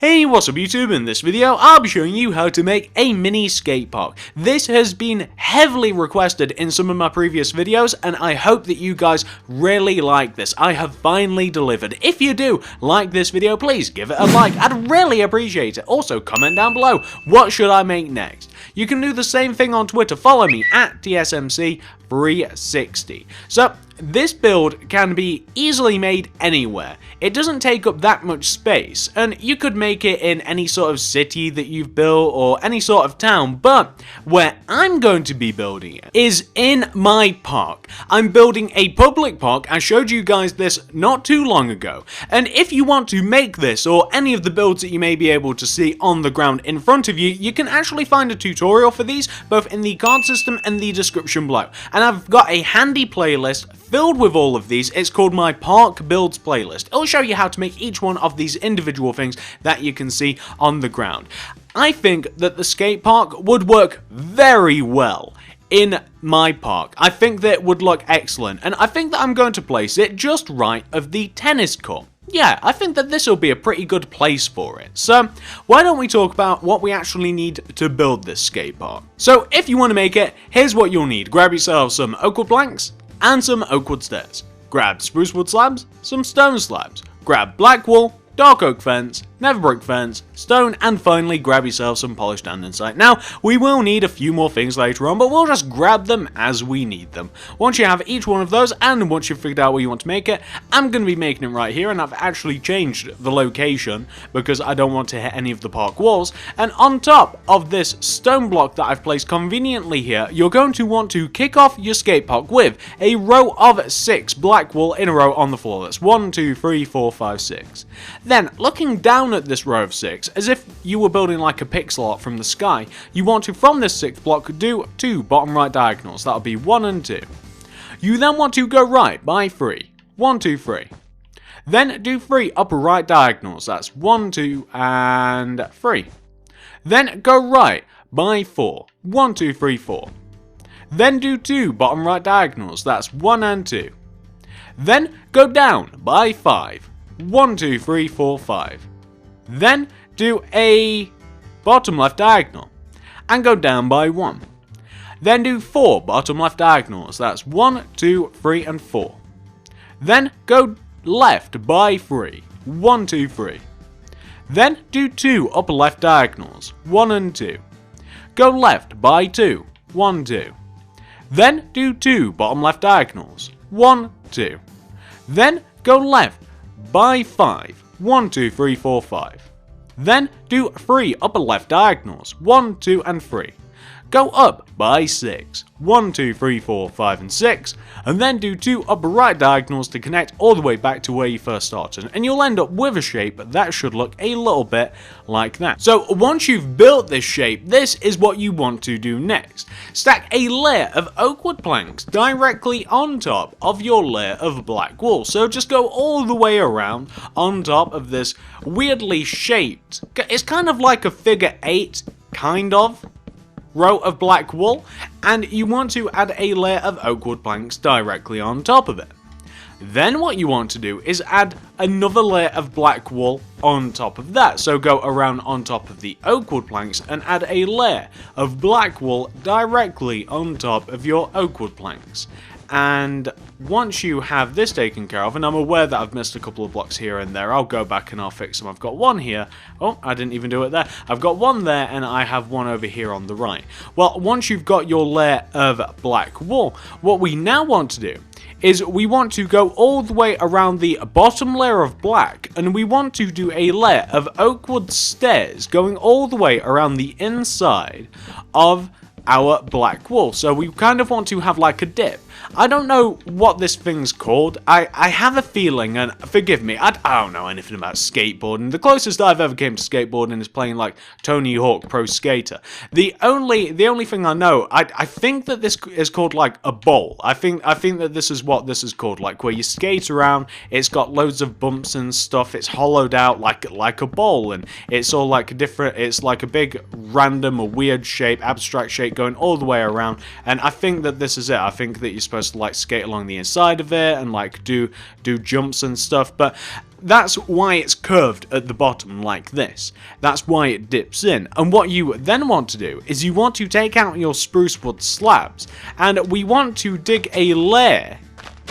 Hey, what's up YouTube? In this video, I'll be showing you how to make a mini skate park. This has been heavily requested in some of my previous videos, and I hope that you guys really like this. I have finally delivered. If you do like this video, please give it a like. I'd really appreciate it. Also, comment down below, what should I make next? You can do the same thing on Twitter. Follow me at TSMC 360. So, this build can be easily made anywhere. It doesn't take up that much space, and you could make it in any sort of city that you've built or any sort of town, but where I'm going to be building it is in my park. I'm building a public park. I showed you guys this not too long ago, and if you want to make this or any of the builds that you may be able to see on the ground in front of you, you can actually find a tutorial for these both in the card system and the description below. And I've got a handy playlist filled with all of these. It's called my Park Builds playlist. It'll show you how to make each one of these individual things that you can see on the ground. I think that the skate park would work very well in my park. I think that it would look excellent, and I think that I'm going to place it just right of the tennis court. Yeah, I think that this will be a pretty good place for it. So, why don't we talk about what we actually need to build this skate park? So, if you want to make it, here's what you'll need. Grab yourself some oak wood planks and some oak wood stairs. Grab spruce wood slabs, some stone slabs. Grab black wool, dark oak fence, nether brick fence, stone, and finally grab yourself some polished andesite. Now, we will need a few more things later on, but we'll just grab them as we need them. Once you have each one of those, and once you've figured out where you want to make it, I'm going to be making it right here, and I've actually changed the location because I don't want to hit any of the park walls. And on top of this stone block that I've placed conveniently here, you're going to want to kick off your skate park with a row of 6 black wool in a row on the floor. That's 1, 2, 3, 4, 5, 6. Then, looking down at this row of 6, as if you were building like a pixel art from the sky, you want to, from this 6th block, do 2 bottom right diagonals. That'll be 1 and 2. You then want to go right by 3. 1, 2, 3. Then do 3 upper right diagonals. That's 1, 2, and 3. Then go right by 4. 1, 2, 3, 4. Then do 2 bottom right diagonals. That's 1 and 2. Then go down by 5. 1, 2, 3, 4, 5. Then do a bottom left diagonal and go down by 1. Then do 4 bottom left diagonals. That's 1, 2, 3, and 4. Then go left by 3. 1, 2, 3. Then do 2 upper left diagonals. 1 and 2. Go left by 2. 1, 2. Then do 2 bottom left diagonals. 1, 2. Then go left by 5. 1, 2, 3, 4, 5. Then do 3 upper left diagonals. 1, 2, and 3. Go up by 6. 1, 2, 3, 4, 5, and 6. And then do 2 upper right diagonals to connect all the way back to where you first started. And you'll end up with a shape that should look a little bit like that. So once you've built this shape, this is what you want to do next. Stack a layer of oak wood planks directly on top of your layer of black wool. So just go all the way around on top of this weirdly shaped, it's kind of like a figure 8, kind of, row of black wool, and you want to add a layer of oak wood planks directly on top of it. Then what you want to do is add another layer of black wool on top of that. So go around on top of the oak wood planks and add a layer of black wool directly on top of your oak wood planks. And once you have this taken care of, and I'm aware that I've missed a couple of blocks here and there, I'll go back and I'll fix them. I've got one here. Oh, I didn't even do it there. I've got one there and I have one over here on the right. Well, once you've got your layer of black wool, what we now want to do is we want to go all the way around the bottom layer of black, and we want to do a layer of oak wood stairs going all the way around the inside of our black wool. So we kind of want to have like a dip. I don't know what this thing's called. I have a feeling, and forgive me, I don't know anything about skateboarding. The closest I've ever came to skateboarding is playing like Tony Hawk Pro Skater. The only thing I know, I think that this is called like a bowl. I think that this is what this is called, like where you skate around. It's got loads of bumps and stuff. It's hollowed out like a bowl, and it's all like different. It's like a big random or weird shape, abstract shape going all the way around. And I think that this is it. I think that you're supposed to like skate along the inside of it and like do jumps and stuff, but that's why it's curved at the bottom like this. That's why it dips in. And what you then want to do is you want to take out your spruce wood slabs, and we want to dig a layer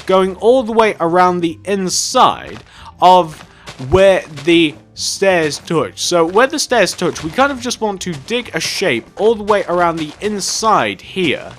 going all the way around the inside of where the stairs touch. So where the stairs touch, we kind of just want to dig a shape all the way around the inside here,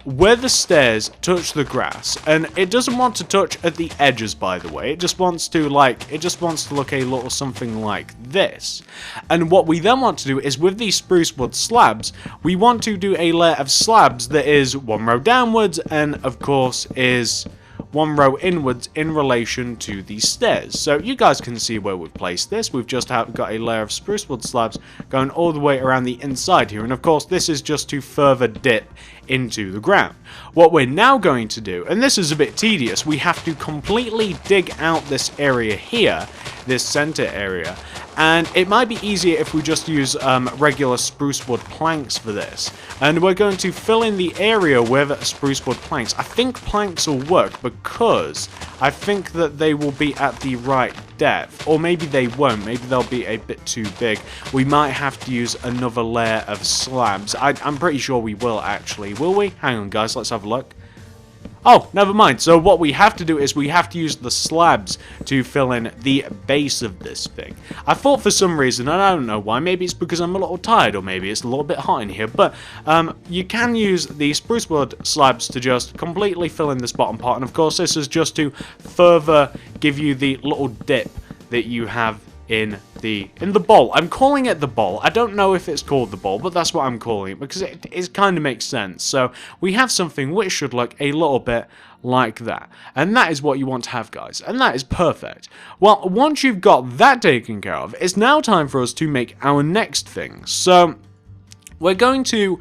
where the stairs touch the grass. And it doesn't want to touch at the edges, by the way. It just wants to look a little something like this. And what we then want to do is with these spruce wood slabs, we want to do a layer of slabs that is one row downwards and of course is one row inwards in relation to the stairs. So you guys can see where we've placed this. We've just got a layer of spruce wood slabs going all the way around the inside here, and of course this is just to further dip into the ground. What we're now going to do, and this is a bit tedious, we have to completely dig out this area here, this center area, and it might be easier if we just use regular spruce wood planks for this. And we're going to fill in the area with spruce wood planks. I think planks will work because I think that they will be at the right depth, or maybe they won't, maybe they'll be a bit too big. We might have to use another layer of slabs. I'm pretty sure we will actually. Will we? Hang on guys, let's have a look. Oh, never mind. So what we have to do is we have to use the slabs to fill in the base of this thing. I thought for some reason, and I don't know why, maybe it's because I'm a little tired or maybe it's a little bit hot in here, but you can use the spruce wood slabs to just completely fill in this bottom part, and of course this is just to further give you the little dip that you have in the bowl. I'm calling it the bowl. I don't know if it's called the bowl, but that's what I'm calling it because it kind of makes sense. So we have something which should look a little bit like that. And that is what you want to have, guys. And that is perfect. Well, once you've got that taken care of, it's now time for us to make our next thing. So we're going to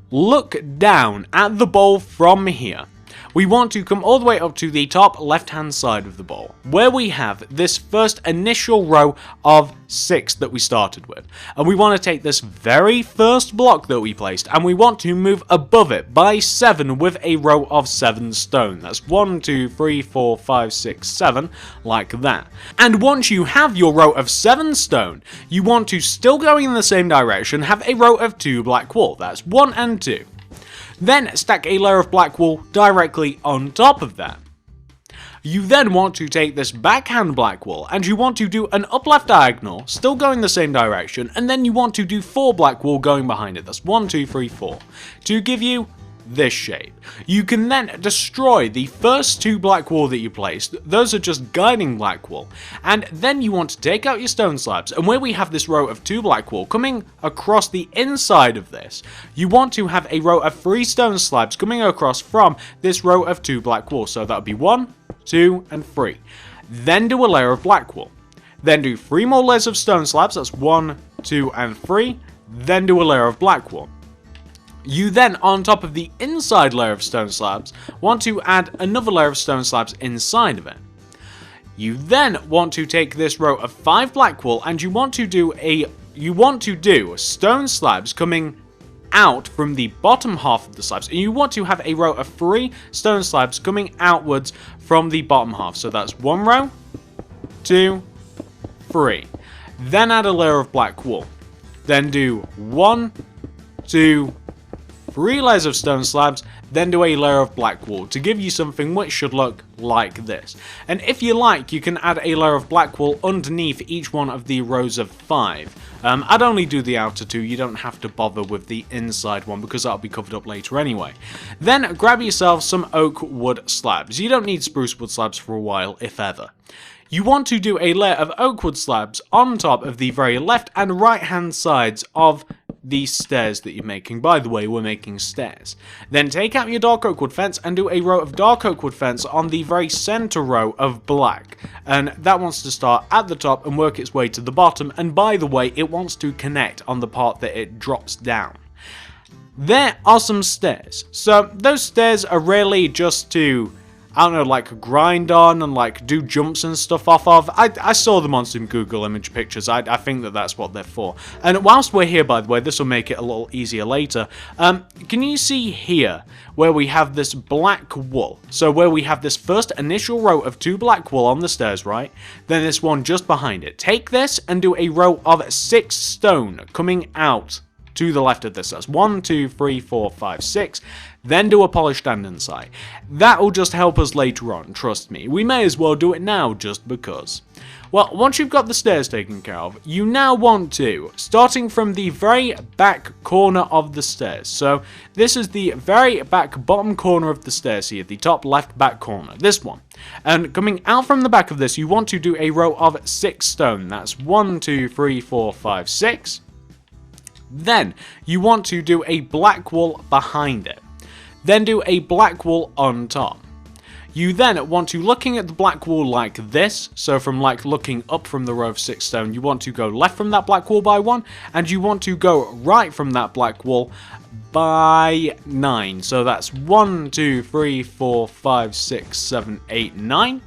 look down at the bowl from here. We want to come all the way up to the top left-hand side of the bowl, where we have this first initial row of 6 that we started with. And we want to take this very first block that we placed, and we want to move above it by 7 with a row of 7 stone. That's 1, 2, 3, 4, 5, 6, 7, like that. And once you have your row of 7 stone, you want to, still going in the same direction, have a row of 2 black wool. That's 1 and 2. Then stack a layer of black wool directly on top of that. You then want to take this backhand black wool and you want to do an up left diagonal, still going the same direction, and then you want to do 4 black wool going behind it. That's 1, 2, 3, 4 to give you this shape. You can then destroy the first 2 black wool that you placed. Those are just guiding black wool. And then you want to take out your stone slabs, and where we have this row of 2 black wool coming across the inside of this, you want to have a row of 3 stone slabs coming across from this row of 2 black wool. So that would be 1, 2, and 3. Then do a layer of black wool. Then do 3 more layers of stone slabs. That's 1, 2, and 3. Then do a layer of black wool. You then, on top of the inside layer of stone slabs, want to add another layer of stone slabs inside of it. You then want to take this row of 5 black wool and you want to do stone slabs coming out from the bottom half of the slabs, and you want to have a row of 3 stone slabs coming outwards from the bottom half. So that's 1 row, 2, 3. Then add a layer of black wool. Then do 1, 2, 3 layers of stone slabs, then do a layer of black wool to give you something which should look like this. And if you like, you can add a layer of black wool underneath each one of the rows of 5. I'd only do the outer 2, you don't have to bother with the inside one because that'll be covered up later anyway. Then grab yourself some oak wood slabs. You don't need spruce wood slabs for a while, if ever. You want to do a layer of oak wood slabs on top of the very left and right hand sides of these stairs that you're making. By the way, we're making stairs. Then take out your dark oak wood fence and do a row of dark oak wood fence on the very center row of black. And that wants to start at the top and work its way to the bottom. And by the way, it wants to connect on the part that it drops down. There are some stairs. So those stairs are really just to, I don't know, like grind on and like do jumps and stuff off of. I saw them on some Google image pictures. I think that that's what they're for. And whilst we're here, by the way, this will make it a little easier later. Can you see here where we have this black wool? So where we have this first initial row of 2 black wool on the stairs, right? Then this one just behind it. Take this and do a row of 6 stone coming out to the left of this. That's 1, 2, 3, 4, 5, 6. Then do a polished andesite. That will just help us later on, trust me. We may as well do it now just because. Well, once you've got the stairs taken care of, you now want to, starting from the very back corner of the stairs. So this is the very back bottom corner of the stairs here, the top left back corner, this one. And coming out from the back of this, you want to do a row of 6 stone. That's 1, 2, 3, 4, 5, 6. Then you want to do a black wool behind it. Then do a black wool on top. You then want to, looking at the black wool like this, so from like looking up from the row of 6 stone, you want to go left from that black wool by 1, and you want to go right from that black wool by 9. So that's 1, 2, 3, 4, 5, 6, 7, 8, 9.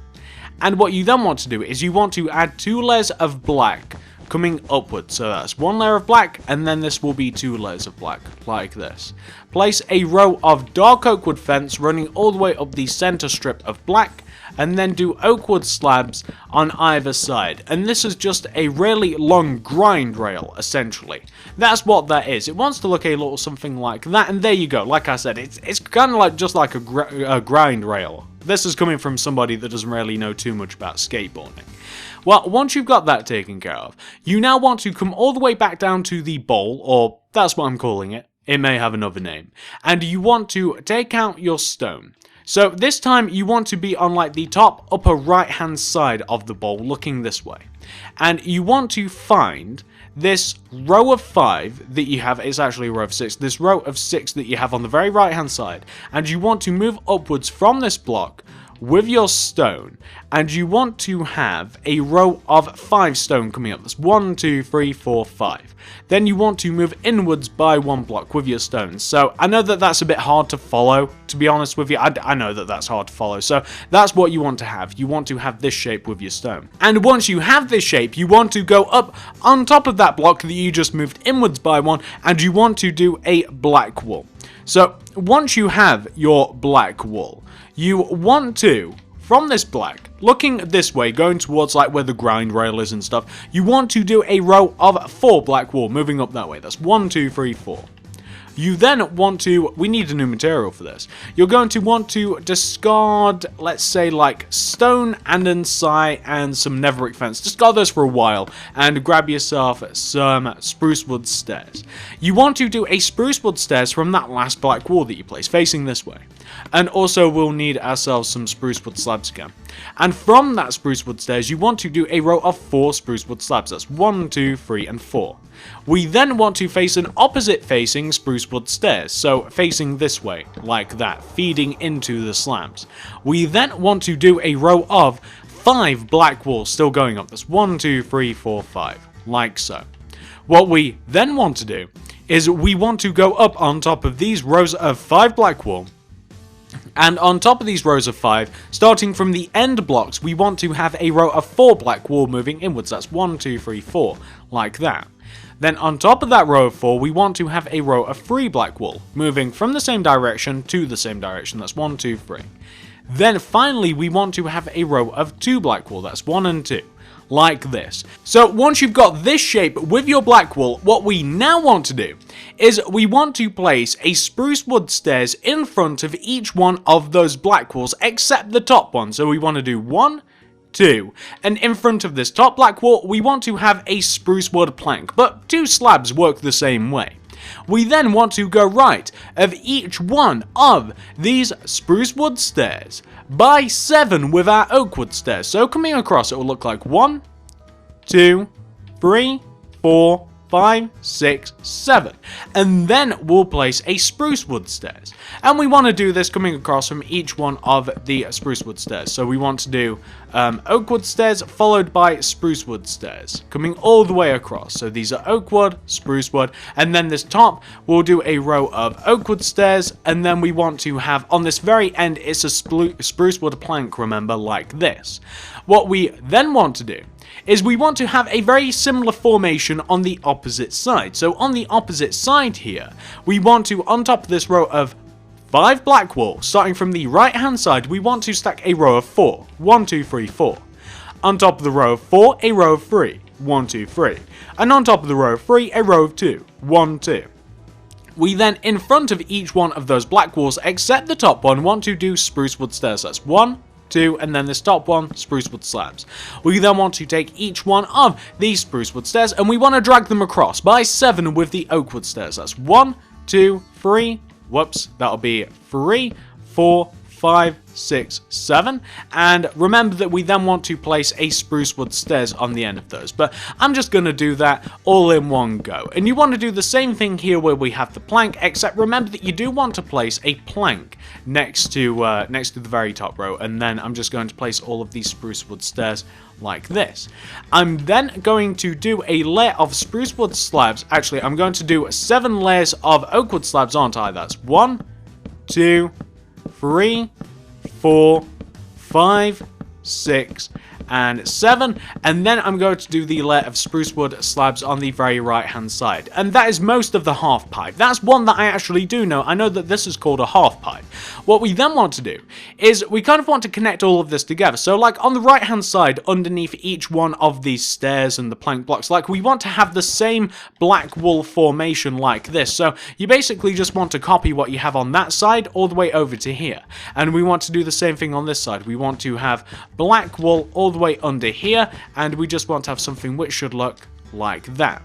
And what you then want to do is you want to add 2 layers of black coming upwards. So that's 1 layer of black, and then this will be 2 layers of black, like this. Place a row of dark oak wood fence running all the way up the center strip of black, and then do oak wood slabs on either side. And this is just a really long grind rail, essentially. That's what that is. It wants to look a little something like that, and there you go. Like I said, it's kind of like just like a grind rail. This is coming from somebody that doesn't really know too much about skateboarding. Well, once you've got that taken care of, you now want to come all the way back down to the bowl, or that's what I'm calling it. It may have another name. And you want to take out your stone. So this time you want to be on like the top upper right hand side of the bowl, looking this way. And you want to find this row of 5 that you have. It's actually a row of 6. This row of 6 that you have on the very right hand side. And you want to move upwards from this block with your stone, and you want to have a row of 5 stone coming up. That's 1, 2, 3, 4, 5. Then you want to move inwards by 1 block with your stones. So I know that that's a bit hard to follow, to be honest with you. I know that that's hard to follow. So that's what you want to have. You want to have this shape with your stone. And once you have this shape, you want to go up on top of that block that you just moved inwards by 1, and you want to do a black wool. So once you have your black wool, you want to, from this black, looking this way, going towards like where the grind rail is and stuff, you want to do a row of 4 black wool moving up that way. That's 1, 2, 3, 4. You then want to, we need a new material for this. You're going to want to discard, let's say like stone, andesite, and some netherite fence. Discard those for a while and grab yourself some spruce wood stairs. You want to do a spruce wood stairs from that last black wall that you place, facing this way. And also we'll need ourselves some spruce wood slabs again. And from that spruce wood stairs, you want to do a row of 4 spruce wood slabs. That's 1, 2, 3, and 4. We then want to face an opposite facing spruce wood stairs, so facing this way, like that, feeding into the slabs. We then want to do a row of 5 black walls still going up. That's 1, 2, 3, 4, 5, like so. What we then want to do is we want to go up on top of these rows of 5 black wall. And on top of these rows of 5, starting from the end blocks, we want to have a row of 4 black wall moving inwards. That's 1, 2, 3, 4, like that. Then on top of that row of 4, we want to have a row of 3 black wool, moving from the same direction to the same direction. That's 1, 2, 3. Then finally, we want to have a row of 2 black wool. That's 1 and 2. Like this. So once you've got this shape with your black wool, what we now want to do is we want to place a spruce wood stairs in front of each one of those black walls except the top one. So we want to do 1, 2, and in front of this top black wall we want to have a spruce wood plank, but 2 slabs work the same way. We then want to go right of each one of these spruce wood stairs by 7 with our oak wood stairs. So coming across, it will look like 1, 2, 3, 4, 5, 6, 7. And then we'll place a spruce wood stairs. And we want to do this coming across from each one of the spruce wood stairs. So we want to do oak wood stairs followed by spruce wood stairs coming all the way across. So these are oak wood, spruce wood, and then this top we'll do a row of oak wood stairs, and then we want to have on this very end it's a spruce wood plank, remember, like this. What we then want to do is we want to have a very similar formation on the opposite side. So on the opposite side here, we want to, on top of this row of 5 black wool, starting from the right hand side, we want to stack a row of 4. 1, 2, 3, 4. On top of the row of 4, a row of 3. 1, 2, 3. And on top of the row of 3, a row of 2. 1, 2. We then, in front of each one of those black walls, except the top one, want to do spruce wood stairs. That's 1, 2, and then this top one, spruce wood slabs. We then want to take each one of these spruce wood stairs and we want to drag them across by 7 with the oak wood stairs. That's 1, 2, 3, whoops, that'll be 3, 4, 5, 6, 7, and remember that we then want to place a spruce wood stairs on the end of those, but I'm just going to do that all in one go. And you want to do the same thing here where we have the plank, except remember that you do want to place a plank next to the very top row, and then I'm just going to place all of these spruce wood stairs like this. I'm then going to do a layer of spruce wood slabs. Actually, I'm going to do 7 layers of oak wood slabs, aren't I? That's 1, 2, 3, 4, 5, 6, and 7, and then I'm going to do the layer of spruce wood slabs on the very right hand side, and that is most of the half pipe. That's one that I actually do know. I know that this is called a half pipe. What we then want to do is we kind of want to connect all of this together. So like on the right hand side, underneath each one of these stairs and the plank blocks, like we want to have the same black wool formation like this. So you basically just want to copy what you have on that side all the way over to here, and we want to do the same thing on this side. We want to have black wool all the way under here, and we just want to have something which should look like that.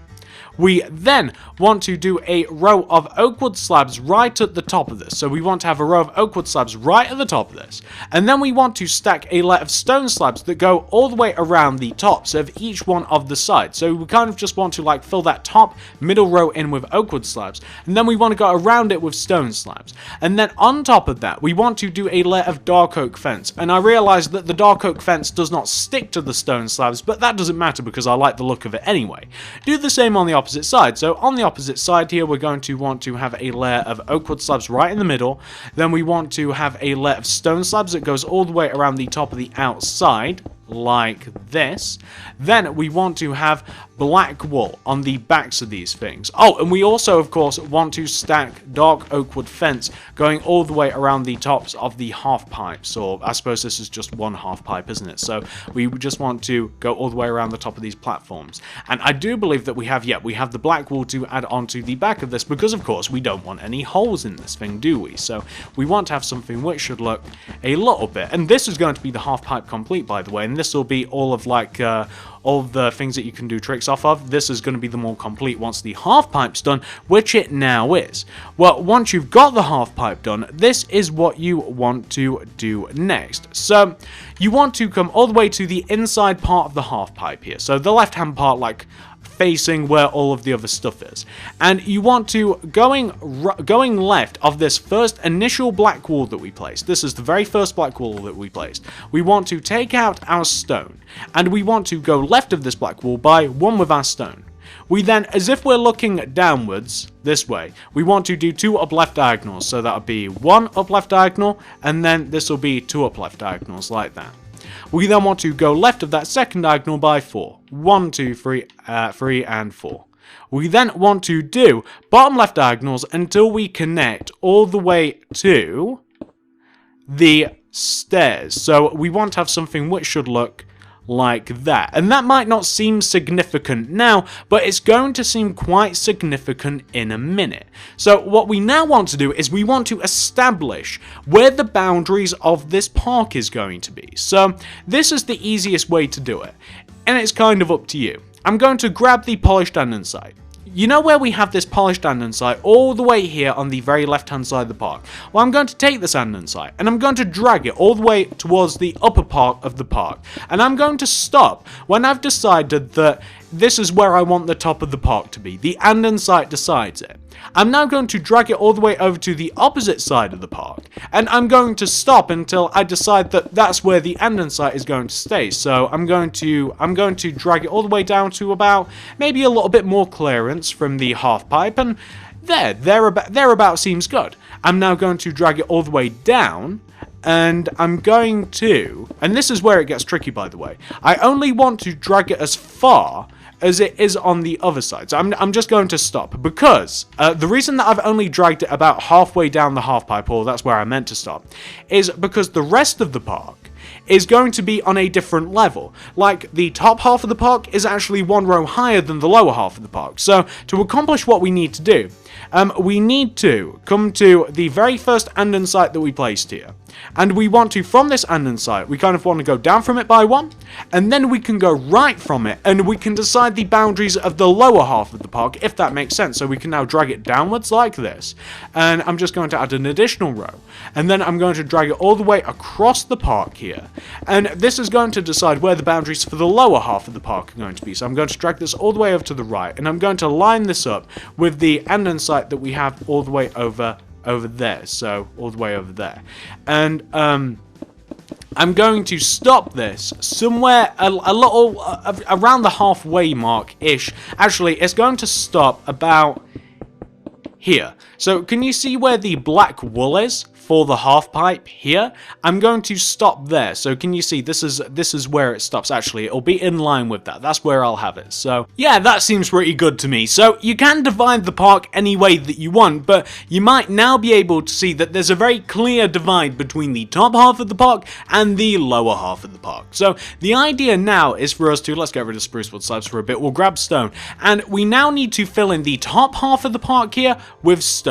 We then want to do a row of oak wood slabs right at the top of this. So we want to have a row of oak wood slabs right at the top of this. And then we want to stack a layer of stone slabs that go all the way around the tops of each one of the sides. So we kind of just want to like fill that top middle row in with oak wood slabs. And then we want to go around it with stone slabs. And then on top of that, we want to do a layer of dark oak fence. And I realize that the dark oak fence does not stick to the stone slabs, but that doesn't matter because I like the look of it anyway. Do the same on the opposite side. So on the opposite side here, we're going to want to have a layer of oak wood slabs right in the middle. Then we want to have a layer of stone slabs that goes all the way around the top of the outside, like this. Then we want to have black wool on the backs of these things. Oh, and we also, of course, want to stack dark oak wood fence going all the way around the tops of the half pipes, or I suppose this is just one half pipe, isn't it? So we just want to go all the way around the top of these platforms. And I do believe that we have the black wool to add onto the back of this, because of course we don't want any holes in this thing, do we? So we want to have something which should look a little bit, and this is going to be the half pipe complete, by the way, and this will be all of like all of the things that you can do tricks off of. This is going to be the more complete once the half pipe's done, which it now is. Well, once you've got the half pipe done, this is what you want to do next. So you want to come all the way to the inside part of the half pipe here, so the left hand part, like facing where all of the other stuff is, and you want to going left of this first initial black wall that we placed. This is the very first black wall that we placed. We want to take out our stone, and we want to go left of this black wall by 1 with our stone. We then, as if we're looking downwards this way, we want to do 2 up left diagonals, so that'll be 1 up left diagonal, and then this will be 2 up left diagonals like that. We then want to go left of that second diagonal by 4. 1, 2, 3, 3, and 4. We then want to do bottom left diagonals until we connect all the way to the stairs. So we want to have something which should look like that. And that might not seem significant now, but it's going to seem quite significant in a minute. So what we now want to do is we want to establish where the boundaries of this park is going to be. So this is the easiest way to do it, and it's kind of up to you. I'm going to grab the polished andesite. You know where we have this polished andesite all the way here on the very left hand side of the park? Well, I'm going to take this andesite and I'm going to drag it all the way towards the upper part of the park, and I'm going to stop when I've decided that this is where I want the top of the park to be. The andesite decides it. I'm now going to drag it all the way over to the opposite side of the park, and I'm going to stop until I decide that that's where the andesite is going to stay. So I'm going to drag it all the way down to about maybe a little bit more clearance from the half pipe, and thereabout seems good. I'm now going to drag it all the way down, and I'm going to, and this is where it gets tricky, by the way, I only want to drag it as far as it is on the other side. So I'm just going to stop, because the reason that I've only dragged it about halfway down the half pipe, or that's where I meant to stop, is because the rest of the park is going to be on a different level. Like, the top half of the park is actually one row higher than the lower half of the park. So to accomplish what we need to do, we need to come to the very first andesite that we placed here. And we want to, from this andesite, we kind of want to go down from it by one, and then we can go right from it, and we can decide the boundaries of the lower half of the park, if that makes sense. So we can now drag it downwards like this, and I'm just going to add an additional row, and then I'm going to drag it all the way across the park here, and this is going to decide where the boundaries for the lower half of the park are going to be. So I'm going to drag this all the way over to the right, and I'm going to line this up with the andesite that we have all the way over there, so all the way over there, and I'm going to stop this somewhere a little around the halfway mark ish. Actually, it's going to stop about here. So can you see where the black wool is for the half pipe here? I'm going to stop there. So can you see this is where it stops? Actually, it'll be in line with that. That's where I'll have it. So yeah, that seems pretty good to me. So you can divide the park any way that you want, but you might now be able to see that there's a very clear divide between the top half of the park and the lower half of the park. So the idea now is for us to, let's get rid of spruce wood slabs for a bit. We'll grab stone, and we now need to fill in the top half of the park here with stone.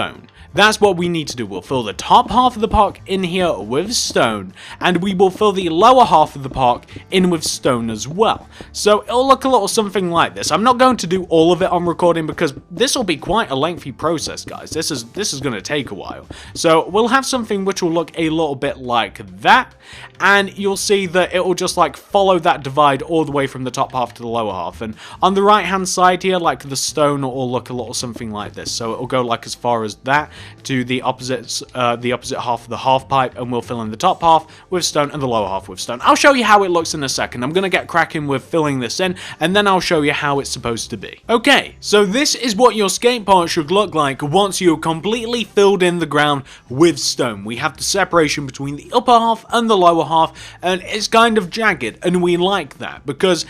That's what we need to do. We'll fill the top half of the park in here with stone, and we will fill the lower half of the park in with stone as well. So it'll look a little something like this. I'm not going to do all of it on recording because this will be quite a lengthy process, guys. This is going to take a while. So we'll have something which will look a little bit like that, and you'll see that it will just like follow that divide all the way from the top half to the lower half. And on the right hand side here, like the stone will look a little something like this. So it'll go like as far as that to the opposite half of the half pipe, and we'll fill in the top half with stone and the lower half with stone. I'll show you how it looks in a second. I'm going to get cracking with filling this in, and then I'll show you how it's supposed to be. Okay, so this is what your skate park should look like once you've completely filled in the ground with stone. We have the separation between the upper half and the lower half, and it's kind of jagged, and we like that because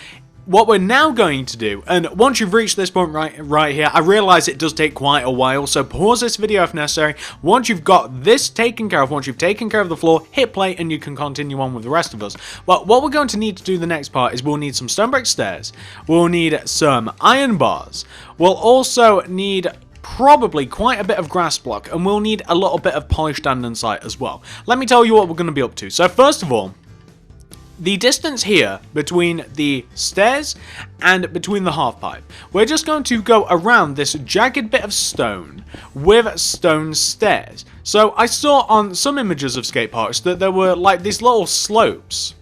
what we're now going to do, and once you've reached this point right here, I realize it does take quite a while, so pause this video if necessary. Once you've got this taken care of, once you've taken care of the floor, hit play and you can continue on with the rest of us. But what we're going to need to do the next part is we'll need some stone brick stairs, we'll need some iron bars, we'll also need probably quite a bit of grass block, and we'll need a little bit of polished andesite as well. Let me tell you what we're going to be up to. So first of all, the distance here between the stairs and between the half pipe, we're just going to go around this jagged bit of stone with stone stairs. So I saw on some images of skate parks that there were like these little slopes,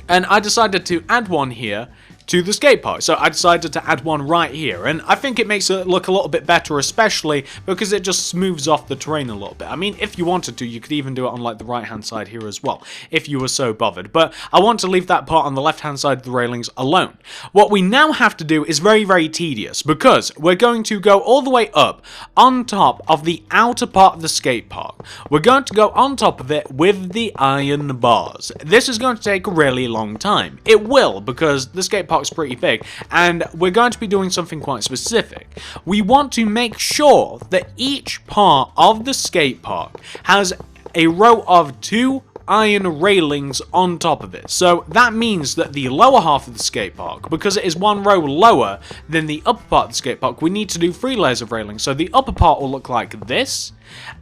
and I decided to add one here to the skate park. So I decided to add one right here, and I think it makes it look a little bit better, especially because it just smooths off the terrain a little bit. I mean, if you wanted to, you could even do it on like the right hand side here as well, if you were so bothered, but I want to leave that part on the left hand side of the railings alone. What we now have to do is very, very tedious, because we're going to go all the way up on top of the outer part of the skate park. We're going to go on top of it with the iron bars. This is going to take a really long time. It will, because the skate park's pretty big, and we're going to be doing something quite specific. We want to make sure that each part of the skate park has a row of 2 iron railings on top of it. So that means that the lower half of the skate park, because it is 1 row lower than the upper part of the skate park, we need to do 3 layers of railings. So the upper part will look like this,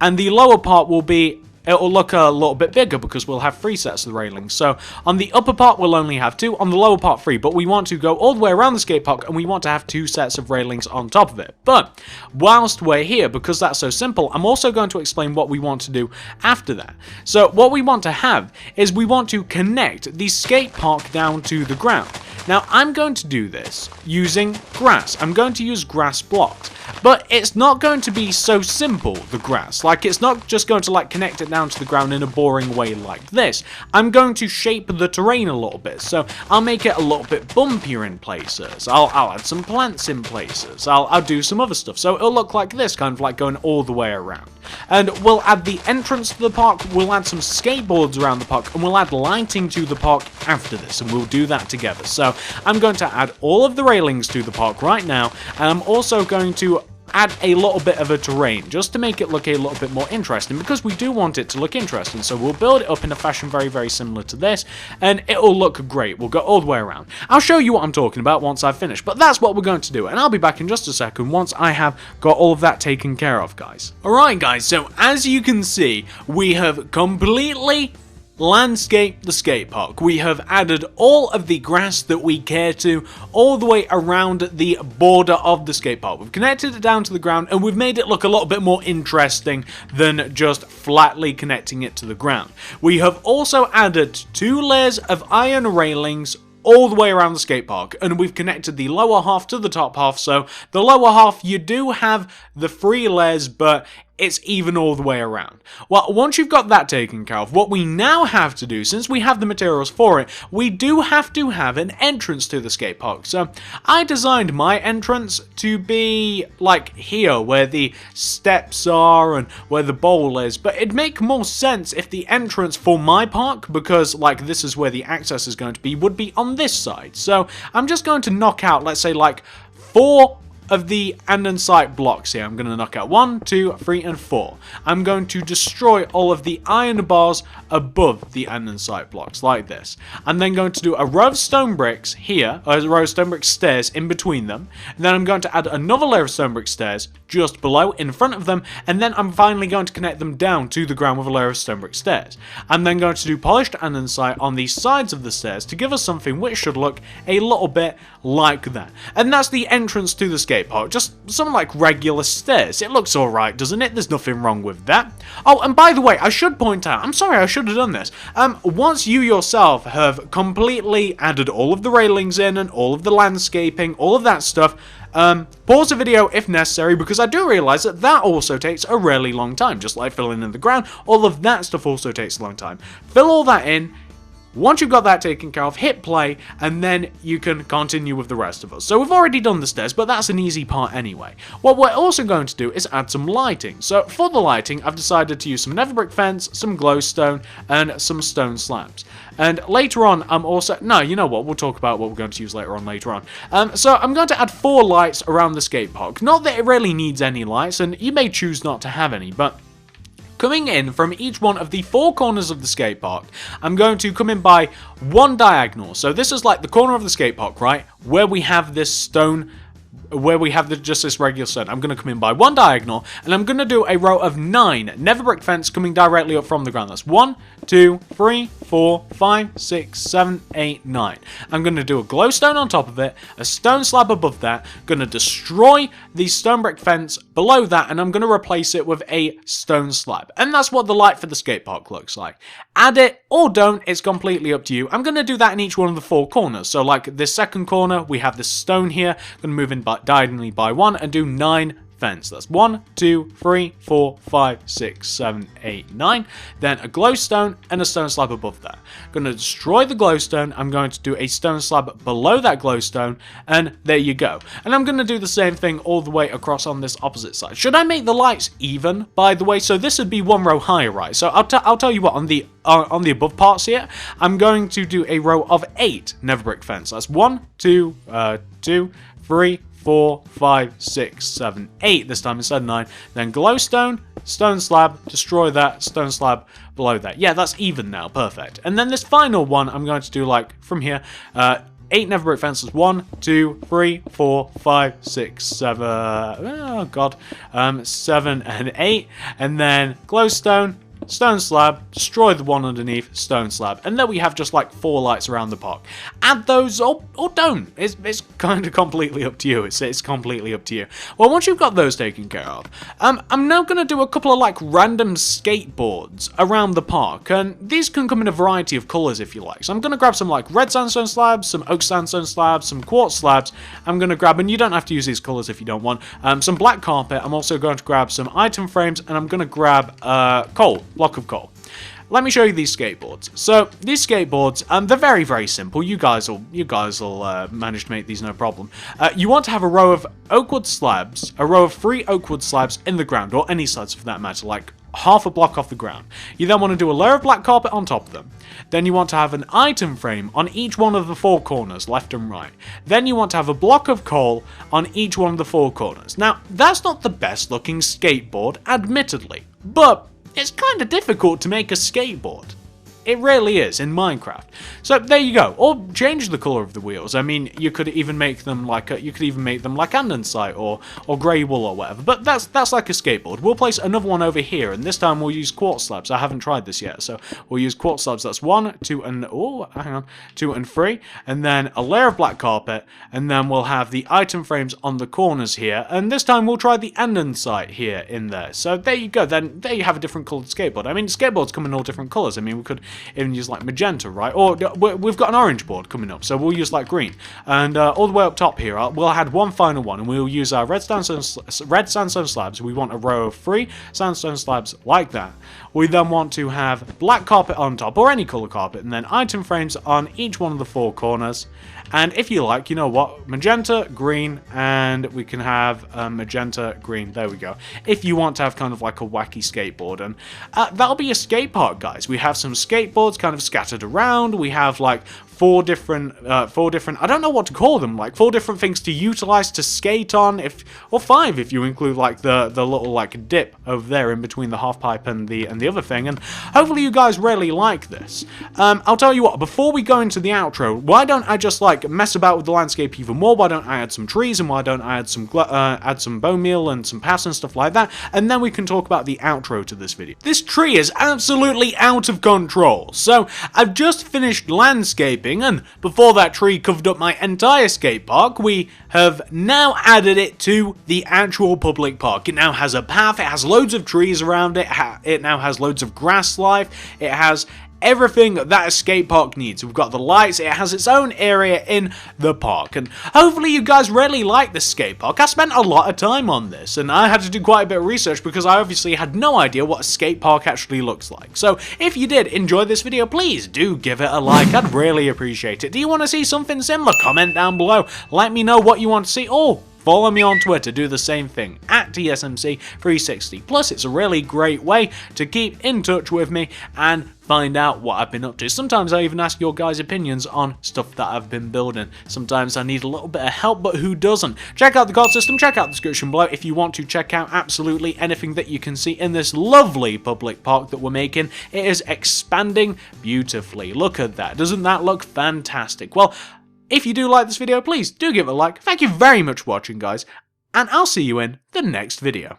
and the lower part will be it'll look a little bit bigger because we'll have 3 sets of railings. So on the upper part, we'll only have 2, on the lower part 3, but we want to go all the way around the skate park and we want to have 2 sets of railings on top of it. But whilst we're here, because that's so simple, I'm also going to explain what we want to do after that. So what we want to have is we want to connect the skate park down to the ground. Now, I'm going to do this using grass. I'm going to use grass blocks, but it's not going to be so simple, the grass. Like, it's not just going to, like, connect it down to the ground in a boring way like this. I'm going to shape the terrain a little bit, so I'll make it a little bit bumpier in places. I'll add some plants in places. I'll do some other stuff, so it'll look like this, kind of like going all the way around. And we'll add the entrance to the park, we'll add some skateboards around the park, and we'll add lighting to the park after this, and we'll do that together. So I'm going to add all of the railings to the park right now, and I'm also going to add a little bit of a terrain just to make it look a little bit more interesting, because we do want it to look interesting. So we'll build it up in a fashion very, very similar to this, and it'll look great. We'll go all the way around. I'll show you what I'm talking about once I've finished, but that's what we're going to do, and I'll be back in just a second once I have got all of that taken care of, guys. Alright guys, so as you can see, we have completely landscape the skate park. We have added all of the grass that we care to all the way around the border of the skate park. We've connected it down to the ground and we've made it look a little bit more interesting than just flatly connecting it to the ground. We have also added 2 layers of iron railings all the way around the skate park, and we've connected the lower half to the top half, so the lower half you do have the 3 layers, but it's even all the way around. Well, once you've got that taken care of, what we now have to do, since we have the materials for it, we do have to have an entrance to the skate park. So I designed my entrance to be like here, where the steps are and where the bowl is, but it'd make more sense if the entrance for my park, because like this is where the access is going to be, would be on this side. So I'm just going to knock out, let's say, like 4 of the andesite blocks here. I'm going to knock out 1, 2, 3, and 4. I'm going to destroy all of the iron bars above the andesite blocks, like this. I'm then going to do a row of stone bricks here, a row of stone brick stairs in between them, and then I'm going to add another layer of stone brick stairs just below, in front of them, and then I'm finally going to connect them down to the ground with a layer of stone brick stairs. I'm then going to do polished andesite on the sides of the stairs to give us something which should look a little bit like that. And that's the entrance to the skate park, just some like regular stairs. It looks alright, doesn't it? There's nothing wrong with that. Oh, and by the way, I should point out, I'm sorry, I should have done this. Once you yourself have completely added all of the railings in and all of the landscaping, all of that stuff, pause the video if necessary, because I do realise that that also takes a really long time. Just like filling in the ground, all of that stuff also takes a long time. Fill all that in. Once you've got that taken care of, hit play, and then you can continue with the rest of us. So we've already done the stairs, but that's an easy part anyway. What we're also going to do is add some lighting. So for the lighting, I've decided to use some nether brick fence, some glowstone, and some stone slabs. And later on, I'm also... No, you know what? We'll talk about what we're going to use later on. So I'm going to add 4 lights around the skate park. Not that it really needs any lights, and you may choose not to have any, but coming in from each one of the 4 corners of the skate park, I'm going to come in by 1 diagonal. So this is like the corner of the skate park, right? Where we have this stone, where we have just this regular stone. I'm going to come in by 1 diagonal, and I'm going to do a row of 9 nether brick fence coming directly up from the ground. That's 1, 2, 3, 4, 5, 6, 7, 8, 9. I'm going to do a glowstone on top of it, a stone slab above that, going to destroy the stone brick fence below that, and I'm going to replace it with a stone slab. And that's what the light for the skate park looks like. Add it or don't, it's completely up to you. I'm going to do that in each one of the 4 corners. So like this second corner, we have this stone here. I'm going to move in diagonally by 1 and do 9 fence. That's 1, 2, 3, 4, 5, 6, 7, 8, 9. Then a glowstone and a stone slab above that. I'm going to destroy the glowstone. I'm going to do a stone slab below that glowstone, and there you go. And I'm going to do the same thing all the way across on this opposite side. Should I make the lights even, by the way? So this would be 1 row higher, right? So I'll tell you what, on the above parts here, I'm going to do a row of 8 nether brick fence. That's 1, 2, 3, 4, 5, 6, 7, 8 this time instead of 9. Then glowstone, stone slab, destroy that, stone slab below that. Yeah, that's even now, perfect. And then this final one, I'm going to do like from here, 8 nether brick fences. 1, 2, 3, 4, 5, 6, 7, oh god, 7 and 8. And then glowstone, stone slab, destroy the one underneath, stone slab, and then we have just like 4 lights around the park. Add those or don't. It's kind of completely up to you. It's completely up to you. Well, once you've got those taken care of, I'm now going to do a couple of like random skateboards around the park, and these can come in a variety of colours if you like. So I'm going to grab some like red sandstone slabs, some oak sandstone slabs, some quartz slabs. I'm going to grab, and you don't have to use these colours if you don't want, some black carpet. I'm also going to grab some item frames, and I'm going to grab block of coal. Let me show you these skateboards. So these skateboards, they're very, very simple. You guys will manage to make these no problem. You want to have a row of oakwood slabs, a row of 3 oakwood slabs in the ground, or any slabs for that matter, like half a block off the ground. You then want to do a layer of black carpet on top of them. Then you want to have an item frame on each one of the 4 corners, left and right. Then you want to have a block of coal on each one of the 4 corners. Now, that's not the best looking skateboard, admittedly, but it's kind of difficult to make a skateboard. It really is in Minecraft. So there you go. Or change the color of the wheels. I mean, you could even make them like andesite or grey wool or whatever. But that's like a skateboard. We'll place another one over here, and this time we'll use quartz slabs. I haven't tried this yet, so we'll use quartz slabs. That's 1, 2, and 2 and 3, and then a layer of black carpet, and then we'll have the item frames on the corners here. And this time we'll try the andesite here in there. So there you go. Then there you have a different colored skateboard. I mean, skateboards come in all different colors. I mean, we could even use like magenta, right? Or we've got an orange board coming up, so we'll use like green. And all the way up top here, we'll add one final one, and we'll use our red sandstone slabs. We want a row of 3 sandstone slabs like that. We then want to have black carpet on top, or any color carpet, and then item frames on each one of the 4 corners. And if you like, you know what, magenta, green, and we can have magenta, green, there we go. If you want to have kind of like a wacky skateboard, and that'll be a skate park, guys. We have some skateboards kind of scattered around. We have like 4 different, I don't know what to call them, like 4 different things to utilize to skate on, or 5 if you include like the little like dip over there in between the half pipe and the other thing. And hopefully you guys really like this. I'll tell you what, before we go into the outro, why don't I just like mess about with the landscape even more? Why don't I add some trees, and why don't I add some bone meal and some paths and stuff like that, and then we can talk about the outro to this video. This tree is absolutely out of control. So I've just finished landscaping, and before that tree covered up my entire skate park, we have now added it to the actual public park. It now has a path, it has loads of trees around it, it now has loads of grass life, it has everything that a skate park needs. We've got the lights, it has its own area in the park, and hopefully you guys really like this skate park. I spent a lot of time on this, and I had to do quite a bit of research because I obviously had no idea what a skate park actually looks like. So if you did enjoy this video, please do give it a like. I'd really appreciate it. Do you want to see something similar? Comment down below. Let me know what you want to see. Or follow me on Twitter, do the same thing, at TSMC360. Plus, it's a really great way to keep in touch with me and find out what I've been up to. Sometimes I even ask your guys' opinions on stuff that I've been building. Sometimes I need a little bit of help, but who doesn't? Check out the card system, check out the description below if you want to check out absolutely anything that you can see in this lovely public park that we're making. It is expanding beautifully. Look at that. Doesn't that look fantastic? Well, if you do like this video, please do give it a like. Thank you very much for watching, guys, and I'll see you in the next video.